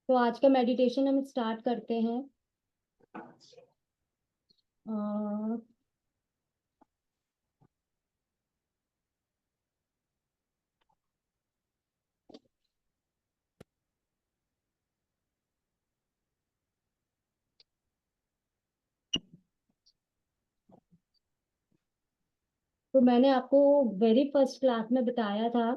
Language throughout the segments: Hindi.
तो आज का मेडिटेशन हम स्टार्ट करते हैं। अ, तो मैंने आपको वेरी फर्स्ट क्लास में बताया था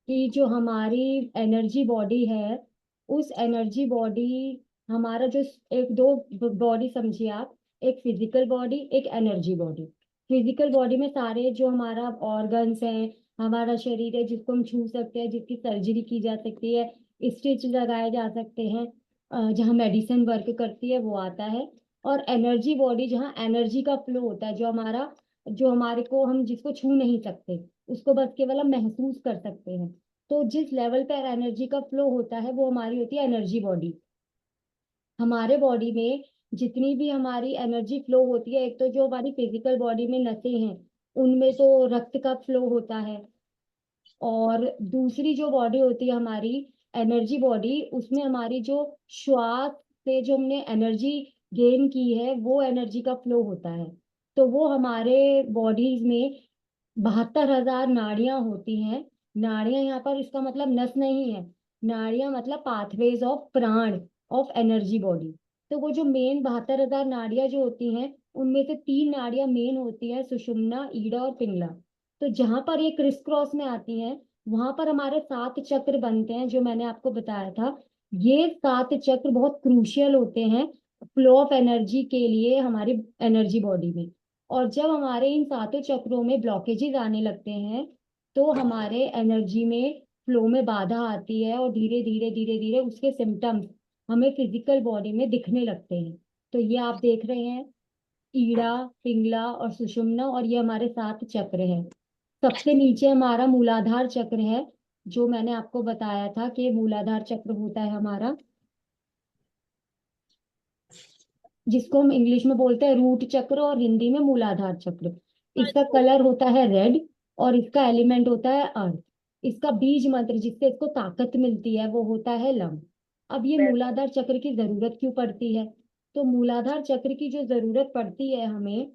कि जो हमारी एनर्जी बॉडी है, उस एनर्जी बॉडी, हमारा जो एक दो बॉडी समझिए आप, एक फिजिकल बॉडी, एक एनर्जी बॉडी। फिजिकल बॉडी में सारे जो हमारा ऑर्गन्स हैं, हमारा शरीर है जिसको हम छू सकते हैं, जिसकी सर्जरी की जा सकती है, स्टिच लगाए जा सकते हैं, जहाँ मेडिसिन वर्क करती है वो आता है। और एनर्जी बॉडी जहाँ एनर्जी का फ्लो होता है, जो हमारे को, हम जिसको छू नहीं सकते, उसको बस केवल हम महसूस कर सकते हैं। तो जिस लेवल पर एनर्जी का फ्लो होता है वो हमारी होती है एनर्जी बॉडी। हमारे बॉडी में जितनी भी हमारी एनर्जी फ्लो होती है, एक तो जो हमारी फिजिकल बॉडी में नसें हैं, उनमें तो रक्त का फ्लो होता है। और दूसरी जो बॉडी होती है हमारी एनर्जी बॉडी, उसमें हमारी जो श्वास से जो हमने एनर्जी गेन की है, वो एनर्जी का फ्लो होता है। तो वो हमारे बॉडीज में 72,000 नाड़ियां होती हैं। नाड़ियां यहाँ पर इसका मतलब नस नहीं है, नाड़ियां मतलब पाथवेज ऑफ प्राण, ऑफ एनर्जी बॉडी। तो वो जो मेन 72,000 नाड़ियां जो होती हैं, उनमें से 3 नाड़ियां मेन होती हैं, सुषुम्ना, ईड़ा और पिंगला। तो जहां पर ये क्रिस क्रॉस में आती हैं, वहां पर हमारे 7 चक्र बनते हैं, जो मैंने आपको बताया था। ये 7 चक्र बहुत क्रूशियल होते हैं फ्लो ऑफ एनर्जी के लिए हमारी एनर्जी बॉडी में। और जब हमारे इन 7 चक्रों में ब्लॉकेजेस आने लगते हैं, तो हमारे एनर्जी में फ्लो में बाधा आती है, और धीरे धीरे धीरे धीरे उसके सिम्टम्स हमें फिजिकल बॉडी में दिखने लगते हैं। तो ये आप देख रहे हैं, ईड़ा, पिंगला और सुषुम्ना, और ये हमारे 7 चक्र हैं। सबसे नीचे हमारा मूलाधार चक्र है, जो मैंने आपको बताया था कि मूलाधार चक्र होता है हमारा, जिसको हम इंग्लिश में बोलते हैं रूट चक्र और हिंदी में मूलाधार चक्र। इसका कलर होता है रेड, और इसका एलिमेंट होता है अर्थ। इसका बीज मंत्र जिससे इसको ताकत मिलती है वो होता है लम। अब ये मूलाधार चक्र की जरूरत क्यों पड़ती है? तो मूलाधार चक्र की जो जरूरत पड़ती है हमें,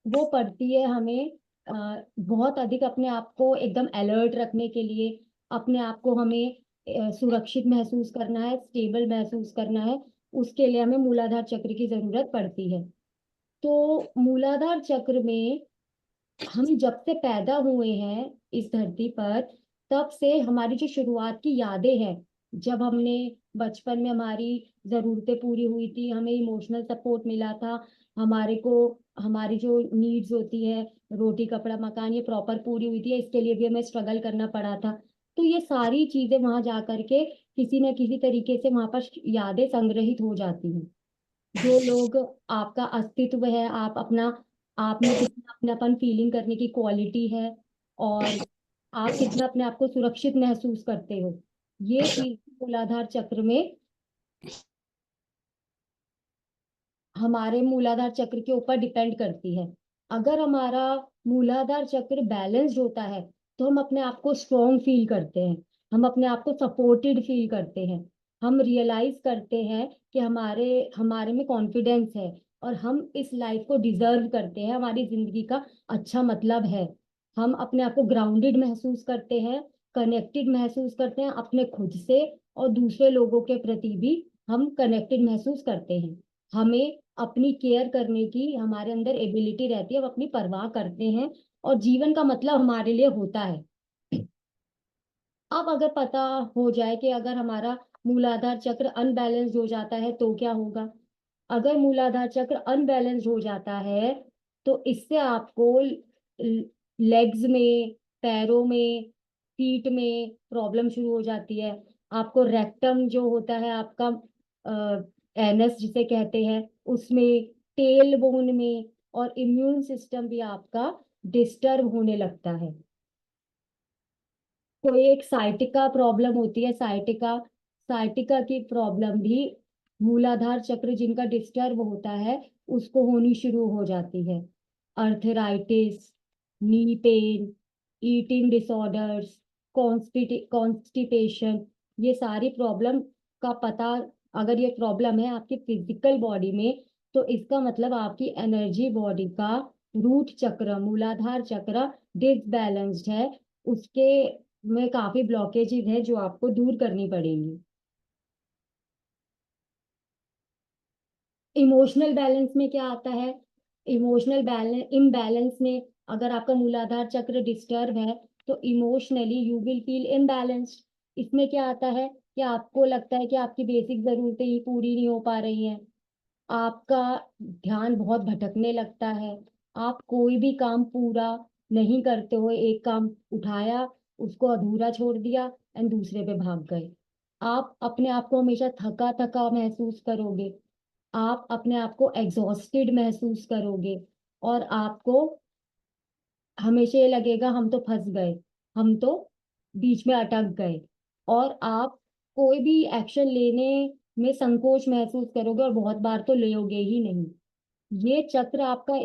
वो पड़ती है हमें बहुत अधिक अपने आप को एकदम अलर्ट रखने के लिए। अपने आप को हमें सुरक्षित महसूस करना है, स्टेबल महसूस करना है, उसके लिए हमें मूलाधार चक्र की जरूरत पड़ती है। तो मूलाधार चक्र में हम जब से पैदा हुए हैं इस धरती पर, तब से हमारी जो शुरुआत की यादें हैं, जब हमने बचपन में हमारी जरूरतें पूरी हुई थी, हमें इमोशनल सपोर्ट मिला था, हमारे को हमारी जो नीड्स होती है, रोटी कपड़ा मकान, ये प्रॉपर पूरी हुई थी, इसके लिए भी हमें स्ट्रगल करना पड़ा था। तो ये सारी चीजें वहां जा करके किसी न किसी तरीके से वहां पर यादें संग्रहित हो जाती हैं। जो लोग, आपका अस्तित्व है, आप अपना, आप में कितना अपनापन फीलिंग करने की क्वालिटी है, और आप कितना अपने आप को सुरक्षित महसूस करते हो, ये चीज मूलाधार चक्र में, हमारे मूलाधार चक्र के ऊपर डिपेंड करती है। अगर हमारा मूलाधार चक्र बैलेंस्ड होता है, तो हम अपने आप को स्ट्रोंग फील करते हैं, हम अपने आप को सपोर्टेड फील करते हैं, हम रियलाइज करते हैं कि हमारे हमारे में कॉन्फिडेंस है, और हम इस लाइफ को डिजर्व करते हैं, हमारी जिंदगी का अच्छा मतलब है। हम अपने आप को ग्राउंडेड महसूस करते हैं, कनेक्टेड महसूस करते हैं अपने खुद से, और दूसरे लोगों के प्रति भी हम कनेक्टेड महसूस करते हैं। हमें अपनी केयर करने की हमारे अंदर एबिलिटी रहती है, हम अपनी परवाह करते हैं, और जीवन का मतलब हमारे लिए होता है। अब अगर पता हो जाए कि अगर हमारा मूलाधार चक्र अनबैलेंस्ड हो जाता है तो क्या होगा? अगर मूलाधार चक्र अनबैलेंस्ड हो जाता है, तो इससे आपको लेग्स में, पैरों में, फीट में प्रॉब्लम शुरू हो जाती है। आपको रेक्टम जो होता है आपका, एनस जिसे कहते हैं, उसमें, टेल बोन में, और इम्यून सिस्टम भी आपका डिस्टर्ब होने लगता है। कोई एक साइटिका प्रॉब्लम होती है, साइटिका, साइटिका की प्रॉब्लम भी मूलाधार चक्र जिनका डिस्टर्ब होता है उसको होनी शुरू हो जाती है। Arthritis, knee pain, eating disorders, constipation, ये सारी प्रॉब्लम का पता, अगर ये प्रॉब्लम है आपकी फिजिकल बॉडी में, तो इसका मतलब आपकी एनर्जी बॉडी का रूट चक्र, मूलाधार चक्र डिसबैलेंस्ड है। उसके में काफी ब्लॉकेजेस है जो आपको दूर करनी पड़ेंगी। इमोशनल बैलेंस में क्या आता है? इमोशनल बैलेंस, इम्बैलेंस में अगर आपका मूलाधार चक्र डिस्टर्ब है तो emotionally you will feel imbalanced. इसमें क्या आता है कि आपको लगता है कि आपकी बेसिक जरूरतें ही पूरी नहीं हो पा रही हैं, आपका ध्यान बहुत भटकने लगता है, आप कोई भी काम पूरा नहीं करते हो, एक काम उठाया, उसको अधूरा छोड़ दिया एंड दूसरे पे भाग गए। आप अपने आप को हमेशा थका थका महसूस करोगे, आप अपने आप को एग्जॉस्टेड महसूस करोगे, और आपको हमेशा ये लगेगा हम तो फंस गए, हम तो बीच में अटक गए, और आप कोई भी एक्शन लेने में संकोच महसूस करोगे, और बहुत बार तो लेोगे ही नहीं। ये चक्र आपका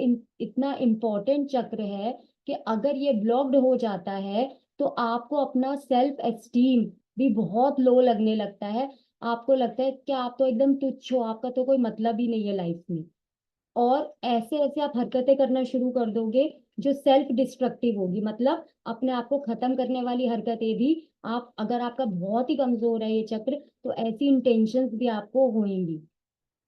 इतना इम्पोर्टेंट चक्र है कि अगर ये ब्लॉक्ड हो जाता है तो आपको अपना सेल्फ एस्टीम भी बहुत लो लगने लगता है। आपको लगता है कि आप तो एकदम तुच्छ हो, आपका तो कोई मतलब ही नहीं है लाइफ में, और ऐसे ऐसे आप हरकतें करना शुरू कर दोगे जो सेल्फ डिस्ट्रक्टिव होगी, मतलब अपने आप को खत्म करने वाली हरकतें भी। आप, अगर आपका बहुत ही कमजोर है ये चक्र, तो ऐसी इंटेंशंस भी आपको होंगी।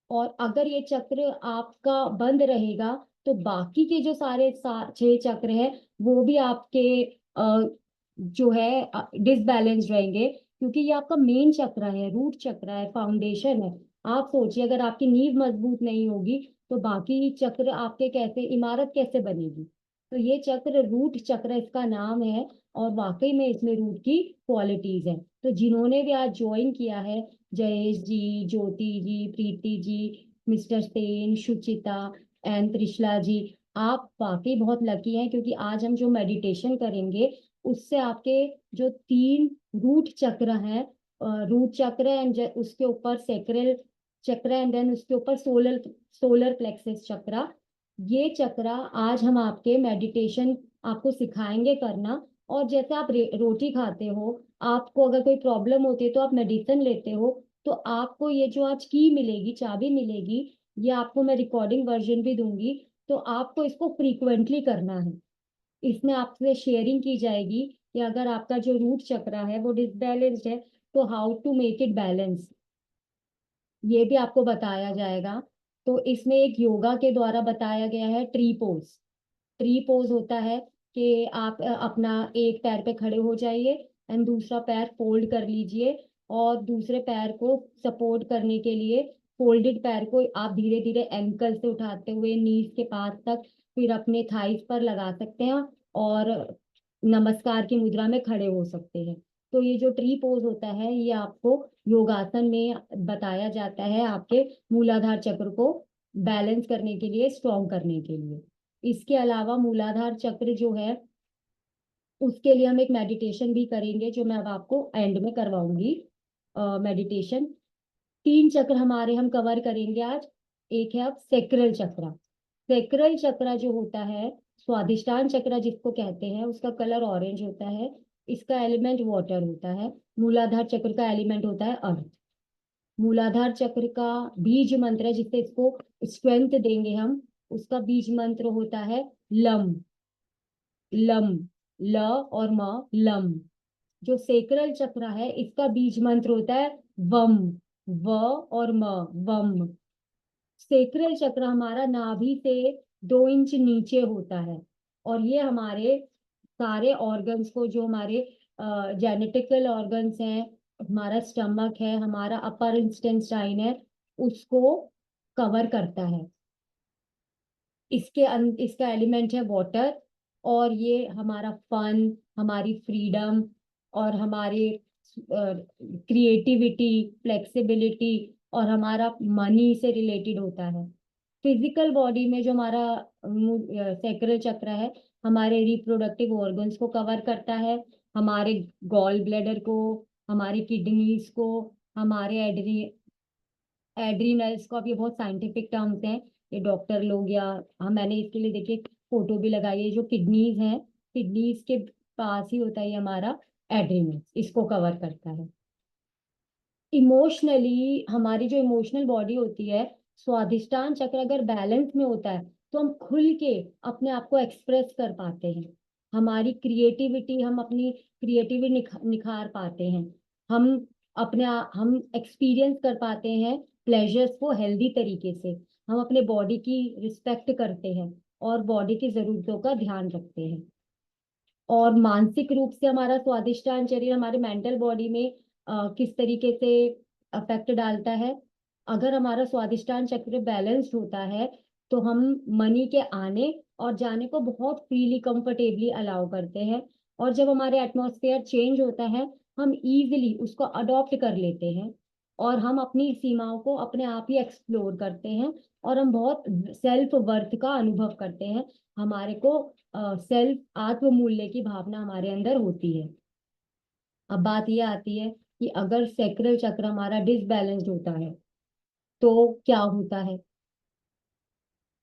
और अगर ये चक्र आपका बंद रहेगा तो बाकी के जो सारे 6 चक्र हैं वो भी आपके जो है डिसबैलेंस रहेंगे, क्योंकि ये आपका मेन चक्र है, रूट चक्र है, फाउंडेशन है। आप सोचिए अगर आपकी नींव मजबूत नहीं होगी तो बाकी चक्र आपके कैसे, इमारत कैसे बनेगी? तो ये चक्र रूट चक्र इसका नाम है, और वाकई में इसमें रूट की क्वालिटीज है। तो जिन्होंने भी आज ज्वाइन किया है, जयेश जी, ज्योति जी, प्रीति जी, मिस्टर सेन, शुचिता एंड त्रिशला जी, आप वाकई बहुत लकी हैं, क्योंकि आज हम जो मेडिटेशन करेंगे उससे आपके जो 3 रूट चक्र हैं, रूट चक्र एंड उसके ऊपर सेक्रल चक्र एंड देन उसके ऊपर सोलर सोलर प्लेक्सस चक्र, ये चक्र आज हम आपके मेडिटेशन आपको सिखाएंगे करना। और जैसे आप रोटी खाते हो, आपको अगर कोई प्रॉब्लम होती है तो आप मेडिसिन लेते हो, तो आपको ये जो आज की मिलेगी, चाबी मिलेगी, ये आपको मैं रिकॉर्डिंग वर्जन भी दूंगी, तो आपको इसको फ्रीक्वेंटली करना है। इसमें आपसे शेयरिंग की जाएगी कि अगर आपका जो रूट चक्र है वो डिसबैलेंस्ड है तो how to make it balance, ये भी आपको बताया जाएगा। तो इसमें एक योगा के द्वारा बताया गया है ट्री पोज। ट्री पोज होता है कि आप अपना एक पैर पे खड़े हो जाइए एंड दूसरा पैर फोल्ड कर लीजिए, और दूसरे पैर को सपोर्ट करने के लिए फोल्डेड पैर को आप धीरे धीरे एंकल से उठाते हुए नीज के पास तक, फिर अपने थाइस पर लगा सकते हैं, और नमस्कार की मुद्रा में खड़े हो सकते हैं। तो ये जो ट्री पोज होता है ये आपको योगासन में बताया जाता है, आपके मूलाधार चक्र को बैलेंस करने के लिए, स्ट्रॉन्ग करने के लिए। इसके अलावा मूलाधार चक्र जो है उसके लिए हम एक मेडिटेशन भी करेंगे, जो मैं अब आपको एंड में करवाऊंगी मेडिटेशन। 3 चक्र हमारे हम कवर करेंगे आज। एक है अब सेक्रल चक्र। सेक्रल चक्र जो होता है, स्वादिष्टान चक्र जिसको कहते हैं, उसका कलर ऑरेंज होता है, इसका एलिमेंट वाटर होता है। मूलाधार चक्र का एलिमेंट होता है अर्थ। मूलाधार चक्र का बीज मंत्र है जिससे इसको स्ट्रेंथ देंगे हम, उसका बीज मंत्र होता है लम। लम, ल और म, लम। जो सेक्रल चक्र है इसका बीज मंत्र होता है वम, व और म, वम। सेक्रल चक्र हमारा नाभि से 2 इंच नीचे होता है, और ये हमारे सारे ऑर्गन्स को, जो हमारे जेनेटिकल ऑर्गन्स हैं, हमारा स्टमक है, हमारा अपर इंटेस्टाइन है, उसको कवर करता है। इसका एलिमेंट है वाटर, और ये हमारा फन, हमारी फ्रीडम, और हमारे क्रिएटिविटी, फ्लेक्सिबिलिटी, और हमारा मनी से रिलेटेड होता है। फिजिकल बॉडी में जो हमारा सेक्रल चक्र है, हमारे रिप्रोडक्टिव ऑर्गन्स को कवर करता है, हमारे गॉल ब्लैडर को, हमारी किडनीज को, हमारे एड्रीनल्स को। अब ये बहुत साइंटिफिक टर्म्स हैं, ये डॉक्टर लोग या हम, मैंने इसके लिए देखिए फोटो भी लगाई है, जो किडनीज हैं, किडनीज के पास ही होता है ये हमारा एड्रीनल्स, इसको कवर करता है। इमोशनली हमारी जो इमोशनल बॉडी होती है, स्वादिष्टान चक्र अगर बैलेंस में होता है तो हम खुल के अपने आप को एक्सप्रेस कर पाते हैं। हमारी क्रिएटिविटी, हम अपनी क्रिएटिविटी निखार पाते हैं। हम हम एक्सपीरियंस कर पाते हैं प्लेजर्स को हेल्दी तरीके से। हम अपने बॉडी की रिस्पेक्ट करते हैं और बॉडी की जरूरतों का ध्यान रखते हैं। और मानसिक रूप से हमारा स्वादिष्टान शरीर हमारे मेंटल बॉडी में किस तरीके से अफेक्ट डालता है। अगर हमारा स्वादिष्टान चक्र बैलेंस्ड होता है तो हम मनी के आने और जाने को बहुत फ्रीली कंफर्टेबली अलाउ करते हैं। और जब हमारे एटमॉस्फेयर चेंज होता है, हम इजीली उसको अडॉप्ट कर लेते हैं और हम अपनी सीमाओं को अपने आप ही एक्सप्लोर करते हैं। और हम बहुत सेल्फ वर्थ का अनुभव करते हैं। हमारे को सेल्फ आत्म मूल्य की भावना हमारे अंदर होती है। अब बात ये आती है कि अगर सैक्रल चक्र हमारा डिसबैलेंस्ड होता है तो क्या होता है।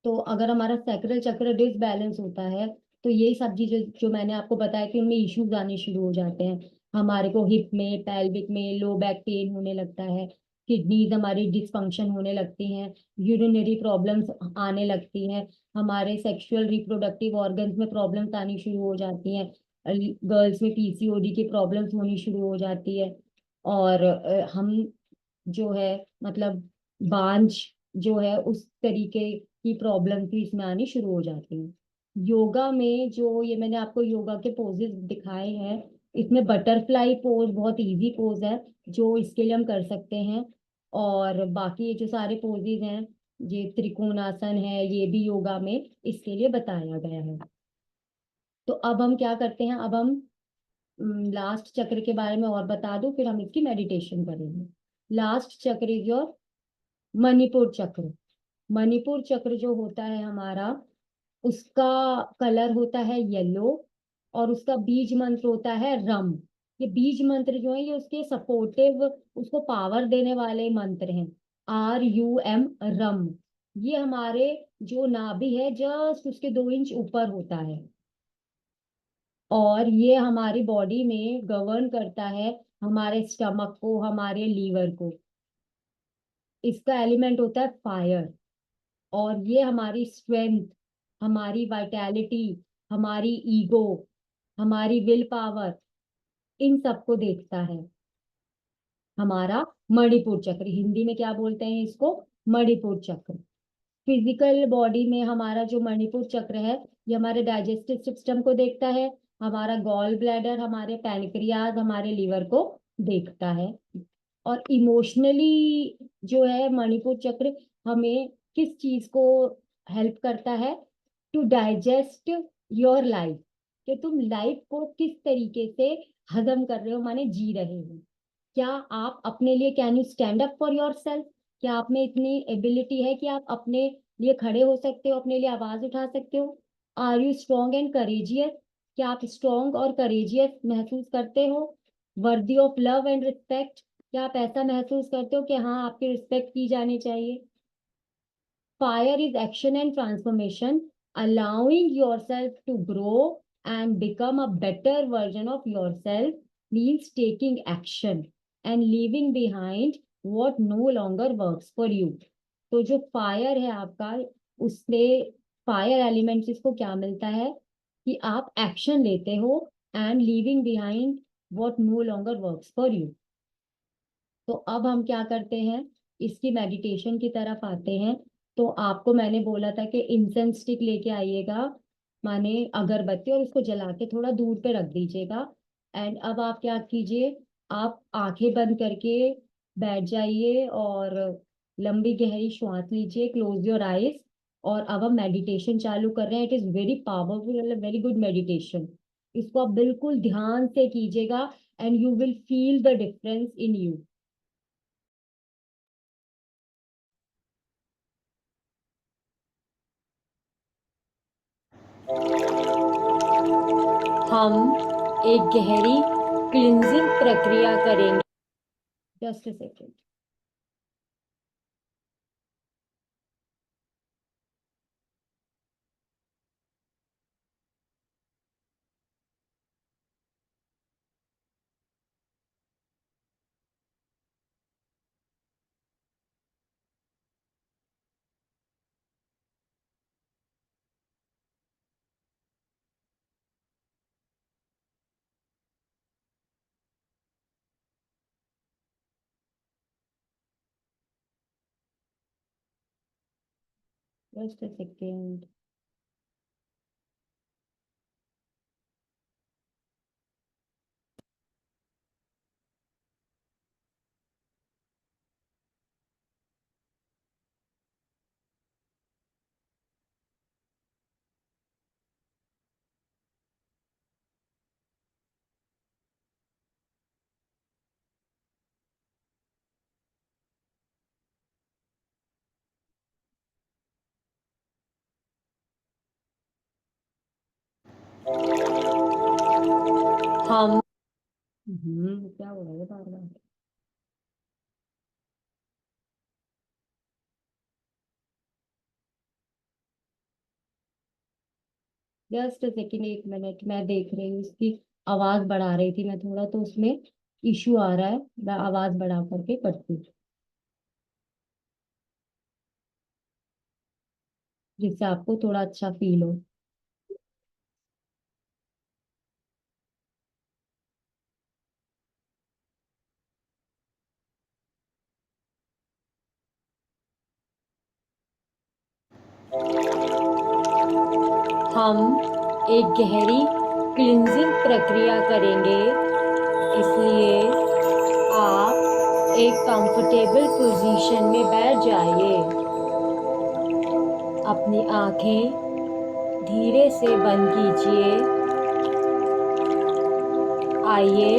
तो अगर हमारा सैक्रल चक्र डिसबैलेंस होता है तो यही सब चीजें जो मैंने आपको बताया कि उनमें इश्यूज आने शुरू हो जाते हैं। हमारे को हिप में, पेल्विक में लो बैक पेन होने लगता है। किडनीज हमारी डिसफंक्शन होने लगती हैं। यूरिनरी प्रॉब्लम्स आने लगती हैं। हमारे सेक्सुअल रिप्रोडक्टिव ऑर्गन्स में प्रॉब्लम्स आनी शुरू हो जाती हैं। गर्ल्स में पीसीओडी की प्रॉब्लम्स होनी शुरू हो जाती है। और हम जो है मतलब बांझ जो है उस तरीके की प्रॉब्लम भी इसमें आनी शुरू हो जाती है। योगा में जो ये मैंने आपको योगा के पोजेस दिखाए हैं, इसमें बटरफ्लाई पोज बहुत इजी पोज है जो इसके लिए हम कर सकते हैं। और बाकी ये जो सारे पोजेज हैं, ये त्रिकोणासन है, ये भी योगा में इसके लिए बताया गया है। तो अब हम क्या करते हैं, अब हम लास्ट चक्र के बारे में और बता दूं, फिर हम इसकी मेडिटेशन करेंगे। लास्ट चक्र इज योर मणिपुर चक्र। मणिपुर चक्र जो होता है हमारा, उसका कलर होता है येलो और उसका बीज मंत्र होता है रम। ये बीज मंत्र जो है ये उसके सपोर्टिव, उसको पावर देने वाले मंत्र हैं। RUM, रम। ये हमारे जो नाभि है जस्ट उसके 2 इंच ऊपर होता है। और ये हमारी बॉडी में गवर्न करता है हमारे स्टमक को, हमारे लीवर को। इसका एलिमेंट होता है फायर। और ये हमारी स्ट्रेंथ, हमारी वाइटैलिटी, हमारी ईगो, हमारी विल पावर, इन सबको देखता है हमारा मणिपुर चक्र। हिंदी में क्या बोलते हैं इसको, मणिपुर चक्र। फिजिकल बॉडी में हमारा जो मणिपुर चक्र है ये हमारे डाइजेस्टिव सिस्टम को देखता है, हमारा गॉल ब्लैडर, हमारे पैनक्रियाज, हमारे लीवर को देखता है। और इमोशनली जो है मणिपुर चक्र हमें किस चीज को हेल्प करता है, टू डाइजेस्ट योर लाइफ। कि तुम लाइफ को किस तरीके से हजम कर रहे हो, माने जी रहे हो। क्या आप अपने लिए, can you stand up for your self. क्या आप में इतनी एबिलिटी है कि आप अपने लिए खड़े हो सकते हो, अपने लिए आवाज उठा सकते हो। Are you strong and courageous. क्या आप स्ट्रॉन्ग और करेजियस महसूस करते हो। Worthy of love and respect. क्या आप ऐसा महसूस करते हो कि हाँ आपकी रिस्पेक्ट की जानी चाहिए। Fire is action and transformation, allowing yourself to grow and become a better version of yourself means taking action and leaving behind what no longer works for you. तो जो फायर है आपका, उससे फायर एलिमेंट इसको क्या मिलता है कि आप एक्शन लेते हो and leaving behind what no longer works for you. तो अब हम क्या करते हैं, इसकी मेडिटेशन की तरफ आते हैं। तो आपको मैंने बोला था कि इंसेंस स्टिक लेके आइएगा, माने अगरबत्ती, और उसको जला के थोड़ा दूर पे रख दीजिएगा। एंड अब आप क्या कीजिए, आप आंखें बंद करके बैठ जाइए और लंबी गहरी श्वास लीजिए, क्लोज योर आईज। और अब हम मेडिटेशन चालू कर रहे हैं। It is very powerful, very good meditation. इसको आप बिल्कुल ध्यान से कीजिएगा and you will feel the difference in you. हम एक गहरी क्लिंजिंग प्रक्रिया करेंगे। Just a second. Just a second. हम क्या हो रहा है बार बार? जस्ट सेकेंड, 1 मिनट, मैं देख रही हूँ इसकी आवाज बढ़ा रही थी मैं थोड़ा, तो उसमें इशू आ रहा है। मैं आवाज बढ़ा करके करती हूँ, जिससे आपको थोड़ा अच्छा फील हो। हम एक गहरी क्लींजिंग प्रक्रिया करेंगे, इसलिए आप एक कंफर्टेबल पोजीशन में बैठ जाइए। अपनी आंखें धीरे से बंद कीजिए। आइए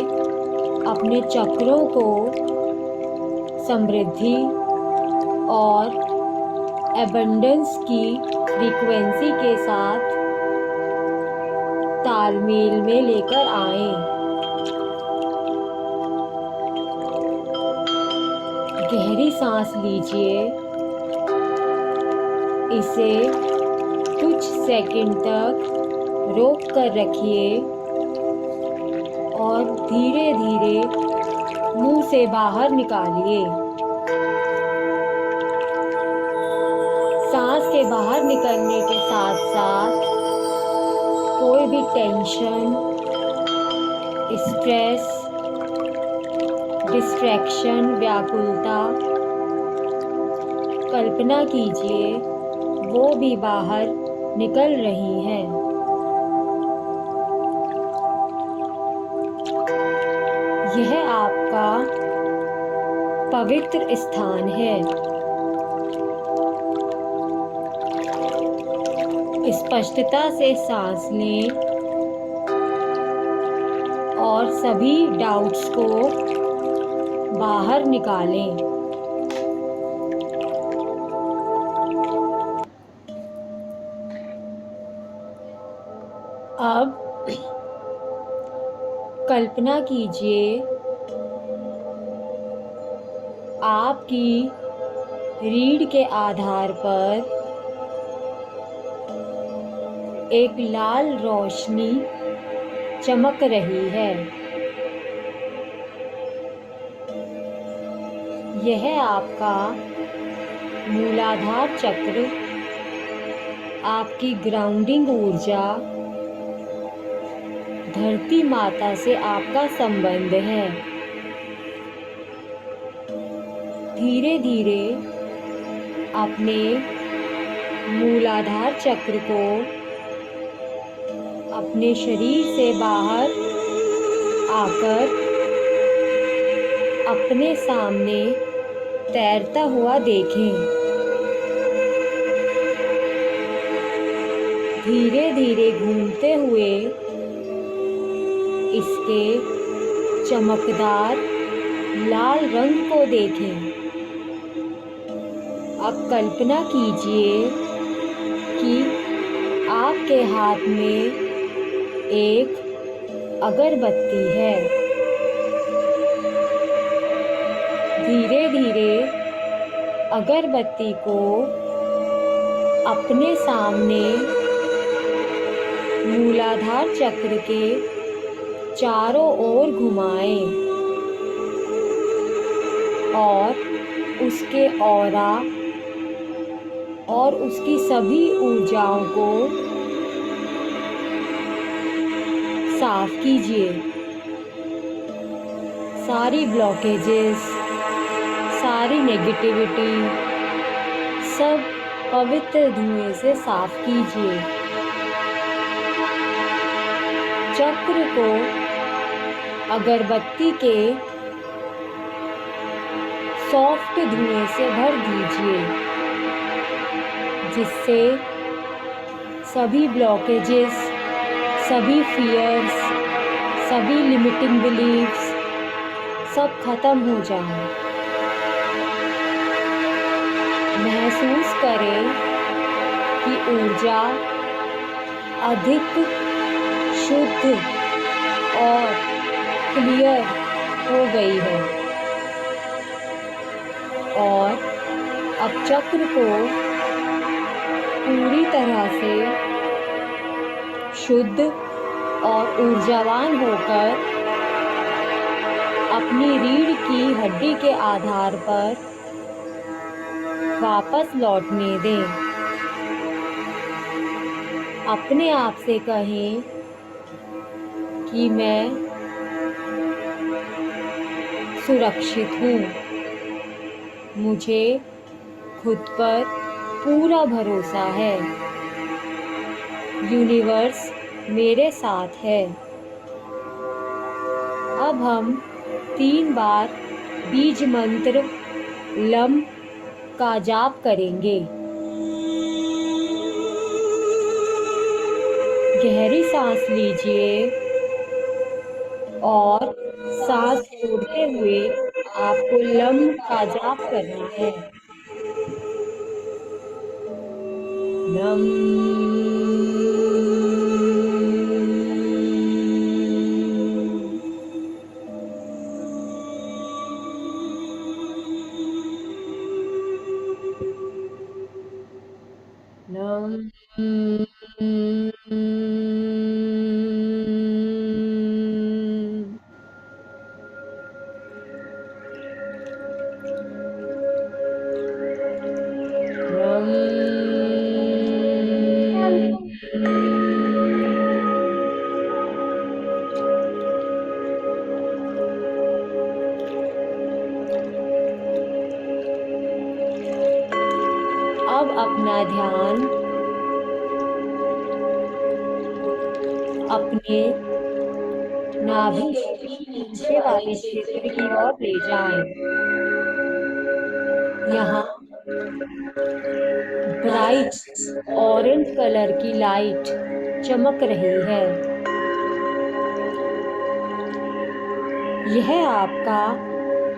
अपने चक्रों को समृद्धि और एबंडेंस की फ्रीक्वेंसी के साथ तालमेल में लेकर आएं। गहरी सांस लीजिए। इसे कुछ सेकंड तक रोक कर रखिए और धीरे धीरे मुंह से बाहर निकालिए। सांस के बाहर निकलने के साथ साथ कोई भी टेंशन, स्ट्रेस, डिस्ट्रैक्शन, व्याकुलता, कल्पना कीजिए वो भी बाहर निकल रही है। यह आपका पवित्र स्थान है। स्पष्टता से सांस लें और सभी डाउट्स को बाहर निकालें। अब कल्पना कीजिए आपकी रीढ़ के आधार पर एक लाल रोशनी चमक रही है। यह आपका मूलाधार चक्र, आपकी ग्राउंडिंग ऊर्जा, धरती माता से आपका संबंध है। धीरे धीरे अपने मूलाधार चक्र को अपने शरीर से बाहर आकर अपने सामने तैरता हुआ देखें। धीरे धीरे घूमते हुए इसके चमकदार लाल रंग को देखें। अब कल्पना कीजिए कि आपके हाथ में एक अगरबत्ती है। धीरे धीरे अगरबत्ती को अपने सामने मूलाधार चक्र के चारों ओर घुमाएं और उसके ऑरा और उसकी सभी ऊर्जाओं को साफ कीजिए। सारी ब्लॉकेजेस, सारी नेगेटिविटी सब पवित्र धुएं से साफ कीजिए। चक्र को अगरबत्ती के सॉफ्ट धुएं से भर दीजिए, जिससे सभी ब्लॉकेजेस, सभी फियर्स, सभी लिमिटिंग बिलीव्स सब खत्म हो जाएं। महसूस करें कि ऊर्जा अधिक शुद्ध और क्लियर हो गई है और अब चक्र को पूरी तरह से शुद्ध और ऊर्जावान होकर अपनी रीढ़ की हड्डी के आधार पर वापस लौटने दें। अपने आप से कहें कि मैं सुरक्षित हूँ, मुझे खुद पर पूरा भरोसा है, यूनिवर्स मेरे साथ है। अब हम 3 बार बीज मंत्र लम का जाप करेंगे। गहरी सांस लीजिए और सांस छोड़ते हुए आपको लम का जाप करना है। लम अब अपना ध्यान अपने नाभि के नीचे वाले क्षेत्र की ओर ले जाएं। यहाँ ब्राइट ऑरेंज कलर की लाइट चमक रही है। यह आपका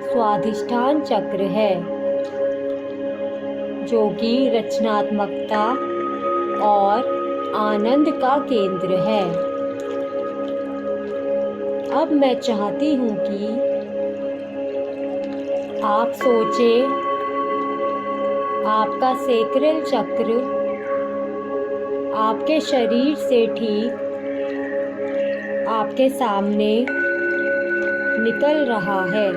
स्वाधिष्ठान चक्र है, जो कि रचनात्मकता और आनंद का केंद्र है। अब मैं चाहती हूँ कि आप सोचें, आपका सेक्रल चक्र आपके शरीर से ठीक आपके सामने निकल रहा है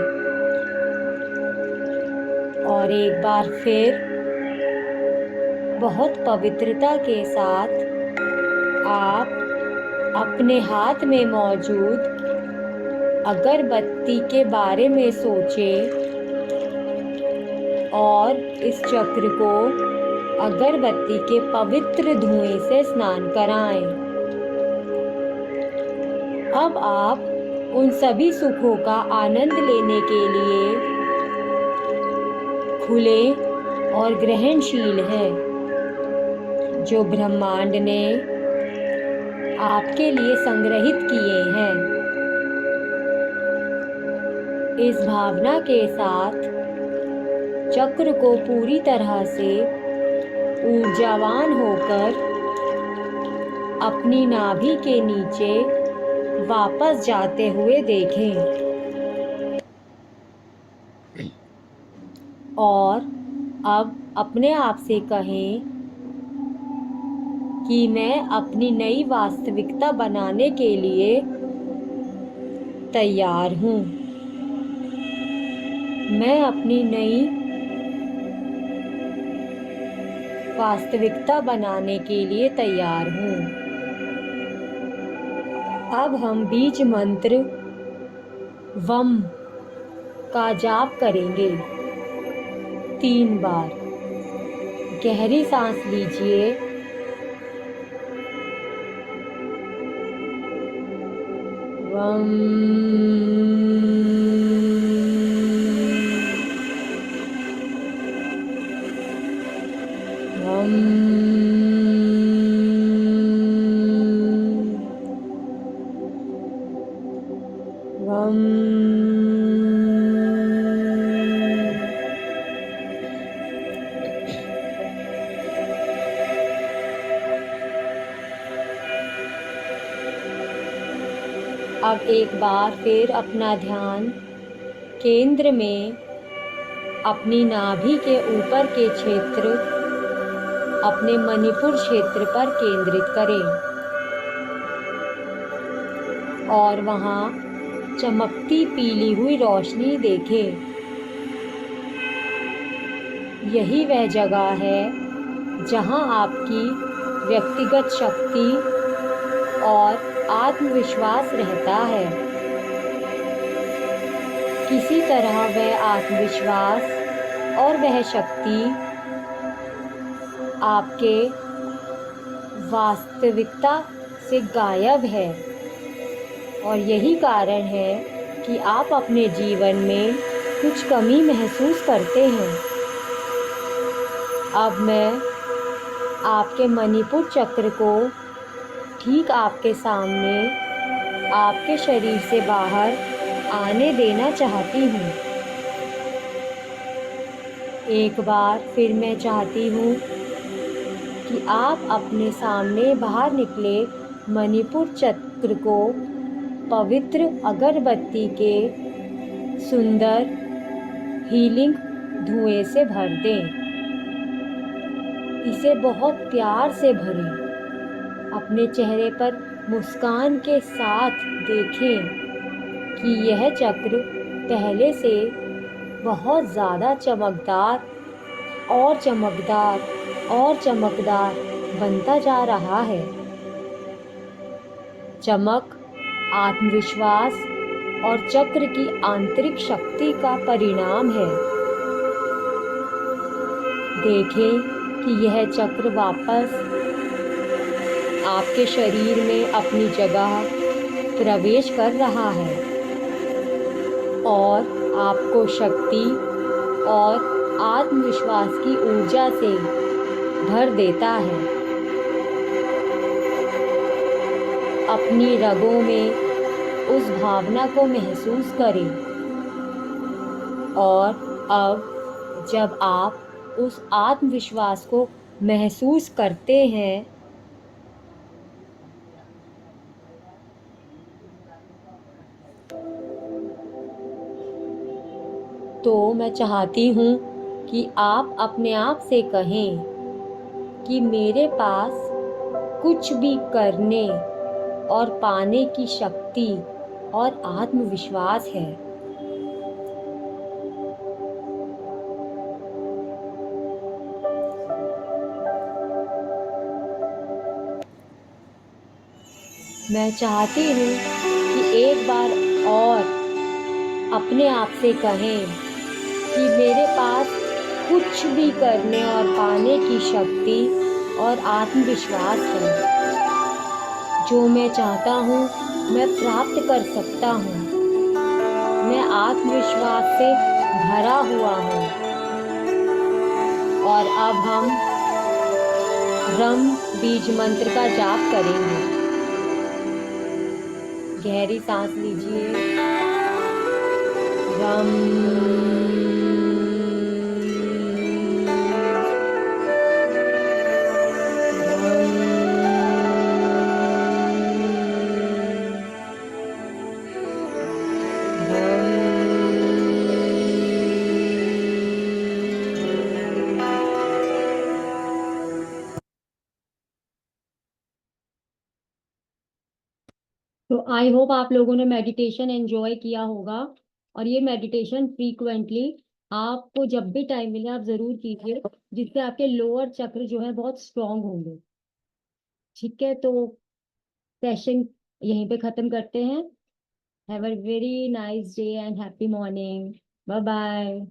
और एक बार फिर बहुत पवित्रता के साथ आप अपने हाथ में मौजूद अगरबत्ती के बारे में सोचें और इस चक्र को अगरबत्ती के पवित्र धुएं से स्नान कराएं। अब आप उन सभी सुखों का आनंद लेने के लिए खुले और ग्रहणशील हैं, जो ब्रह्मांड ने आपके लिए संग्रहित किए हैं। इस भावना के साथ चक्र को पूरी तरह से ऊर्जावान होकर अपनी नाभि के नीचे वापस जाते हुए देखें और अब अपने आप से कहें कि मैं अपनी नई वास्तविकता बनाने के लिए तैयार हूँ। मैं अपनी नई वास्तविकता बनाने के लिए तैयार हूँ। अब हम बीज मंत्र वम का जाप करेंगे 3 बार। गहरी सांस लीजिए। वम। वम। वम। अब एक बार फिर अपना ध्यान केंद्र में अपनी नाभि के ऊपर के क्षेत्र, अपने मणिपुर क्षेत्र पर केंद्रित करें और वहां चमकती पीली हुई रोशनी देखें। यही वह जगह है जहां आपकी व्यक्तिगत शक्ति और आत्मविश्वास रहता है। किसी तरह वह आत्मविश्वास और वह शक्ति आपके वास्तविकता से गायब है और यही कारण है कि आप अपने जीवन में कुछ कमी महसूस करते हैं। अब मैं आपके मणिपुर चक्र को ठीक आपके सामने आपके शरीर से बाहर आने देना चाहती हूँ। एक बार फिर मैं चाहती हूँ कि आप अपने सामने बाहर निकले मणिपुर चक्र को पवित्र अगरबत्ती के सुंदर हीलिंग धुएं से भर दें। इसे बहुत प्यार से भरें। अपने चेहरे पर मुस्कान के साथ देखें कि यह चक्र पहले से बहुत ज़्यादा चमकदार और चमकदार और चमकदार बनता जा रहा है। चमक आत्मविश्वास और चक्र की आंतरिक शक्ति का परिणाम है। देखें कि यह चक्र वापस आपके शरीर में अपनी जगह प्रवेश कर रहा है और आपको शक्ति और आत्मविश्वास की ऊर्जा से भर देता है। अपनी रगों में उस भावना को महसूस करें और अब जब आप उस आत्मविश्वास को महसूस करते हैं तो मैं चाहती हूँ कि आप अपने आप से कहें कि मेरे पास कुछ भी करने और पाने की शक्ति और आत्मविश्वास है। मैं चाहती हूँ कि एक बार और अपने आप से कहें कि मेरे पास कुछ भी करने और पाने की शक्ति और आत्मविश्वास है। जो मैं चाहता हूँ मैं प्राप्त कर सकता हूँ। मैं आत्मविश्वास से भरा हुआ हूँ। और अब हम रम बीज मंत्र का जाप करेंगे। गहरी सांस लीजिए। रम। तो आई होप आप लोगों ने मेडिटेशन एंजॉय किया होगा और ये मेडिटेशन फ्रीक्वेंटली आपको जब भी टाइम मिले आप जरूर कीजिए, जिससे आपके लोअर चक्र जो है बहुत स्ट्रांग होंगे। ठीक है, तो सेशन यहीं पे खत्म करते हैं। Have a very nice day and happy morning. Bye bye.